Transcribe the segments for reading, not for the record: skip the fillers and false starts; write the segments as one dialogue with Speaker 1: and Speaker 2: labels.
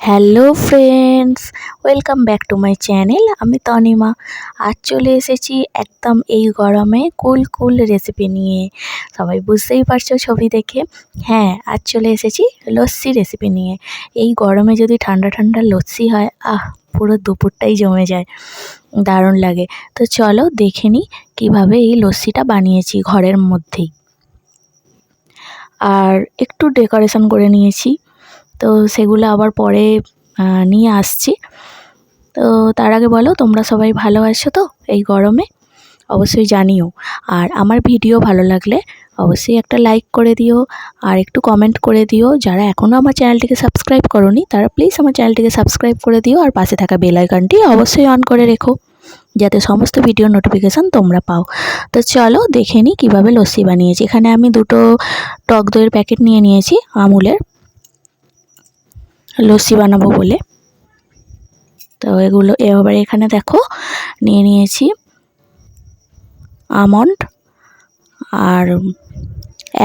Speaker 1: Hello friends, welcome back to my channel. আমি তনিমা। আজ চলে এসেছি একদম এই গরমে কুল কুল রেসিপি নিয়ে। সবাই বুঝতেই পারছো ছবি দেখে। হ্যাঁ, আজ চলে এসেছি লস্যি রেসিপি নিয়ে। এই গরমে যদি ঠান্ডা ঠান্ডা লস্যি হয়, পুরো দুপুরটাই জমে যায়, দারুণ লাগে। তো চলো দেখে নিই কীভাবে এই লস্যিটা বানিয়েছি ঘরের মধ্যেই। আর একটু ডেকোরেশন করে নিয়েছি, তো সেগুলো আবার পরে নিয়ে আসছি। তো তার আগে বলো, তোমরা সবাই ভালো আছো তো এই গরমে? অবশ্যই জানিও। আর আমার ভিডিও ভালো লাগলে অবশ্যই একটা লাইক করে দিও আর একটু কমেন্ট করে দিও। যারা এখনও আমার চ্যানেলটিকে সাবস্ক্রাইব করোনি তারা প্লিজ আমার চ্যানেলটিকে সাবস্ক্রাইব করে দিও, আর পাশে থাকা বেল আইকনটি অবশ্যই অন করে রেখো, যাতে সমস্ত ভিডিও নোটিফিকেশান তোমরা পাও। তো চলো দেখে নিই কীভাবে লস্যি বানিয়েছি। এখানে আমি দুটো টক দইয়ের প্যাকেট নিয়ে নিয়েছি আমুলের, লস্যি বানাবো বলে। তো এগুলো এবার এখানে দেখো নিয়ে নিয়েছি আমন্ড আর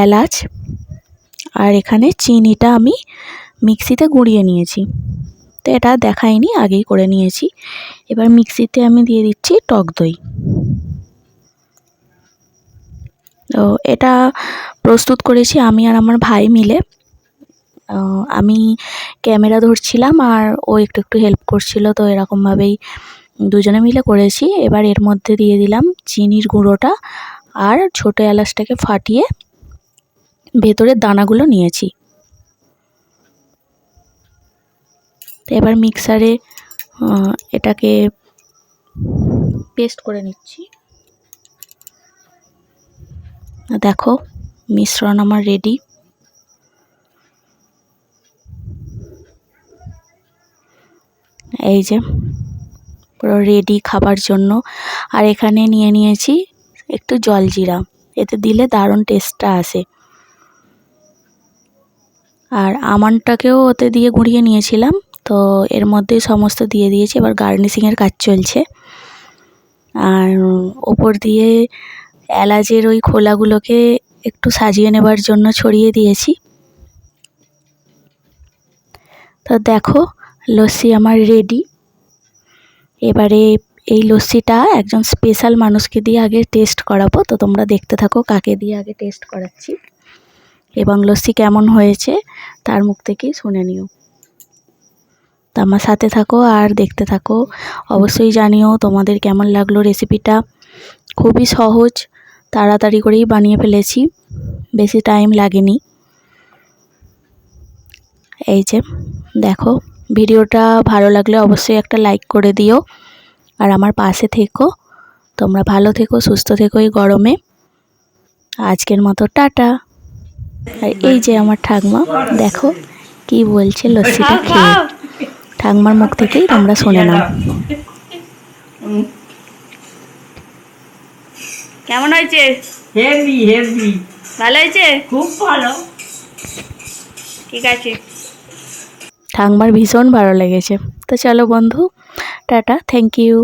Speaker 1: এলাচ, আর এখানে চিনিটা আমি মিক্সিতে গুঁড়িয়ে নিয়েছি। তো এটা দেখাইনি, আগেই করে নিয়েছি। এবার মিক্সিতে আমি দিয়ে দিচ্ছি টক দই। তো এটা প্রস্তুত করেছি আমি আর আমার ভাই মিলে। আমি ক্যামেরা ধরছিলাম আর ও একটু একটু হেল্প করছিল, তো এরকমভাবেই দুজনে মিলে করেছি। এবার এর মধ্যে দিয়ে দিলাম চিনির গুঁড়োটা আর ছোটো এলাচটাকে ফাটিয়ে ভেতরের দানাগুলো নিয়েছি। এবার মিক্সারে এটাকে পেস্ট করে নিচ্ছি। দেখো মিশ্রণ আমার রেডি। এই যে পুরো রেডি খাবার জন্য। আর এখানে নিয়ে নিয়েছি একটু জলজিরা, এতে দিলে দারুণ টেস্টটা আসে। আর আমন্ডটাকেও ওতে দিয়ে গুঁড়িয়ে নিয়েছিলাম, তো এর মধ্যে সমস্ত দিয়ে দিয়েছি। এবার গার্নিশিংয়ের কাজ চলছে। আর ওপর দিয়ে এলাচের ওই খোলাগুলোকে একটু সাজিয়ে নেবার জন্য ছড়িয়ে দিয়েছি। তো দেখো লস্যি আমার রেডি। এবারে এই লস্যিটা একজন স্পেশাল মানুষকে দিয়ে আগে টেস্ট করাবো। তো তোমরা দেখতে থাকো কাকে দিয়ে আগে টেস্ট করাচ্ছি এবং লস্যি কেমন হয়েছে তার মুখ থেকেই শুনে নিও। তো আমার সাথে থাকো আর দেখতে থাকো। অবশ্যই জানিও তোমাদের কেমন লাগলো রেসিপিটা। খুবই সহজ, তাড়াতাড়ি করেই বানিয়ে ফেলেছি, বেশি টাইম লাগেনি। এই যে দেখো, ভিডিওটা ভালো লাগলে অবশ্যই একটা লাইক করে দিও আর আমার পাশে থেকো। তোমরা ভালো থেকো, সুস্থ থেকো এই গরমে। আজকের মতো টাটা। আর এই যে আমার ঠাকমা, দেখো কি বলছে লস্যিটা খেয়ে। ঠাকমার মুখ থেকেই তোমরা শুনে নাও। কেমন হয়েছে?
Speaker 2: হেভি হেভি,
Speaker 1: ভালো হয়েছে?
Speaker 2: খুব ভালো।
Speaker 1: ঠিক আছে, ঠাকমার ভীষণ ভালো লেগেছে। তো চলো বন্ধু, টাটা, থ্যাংক ইউ।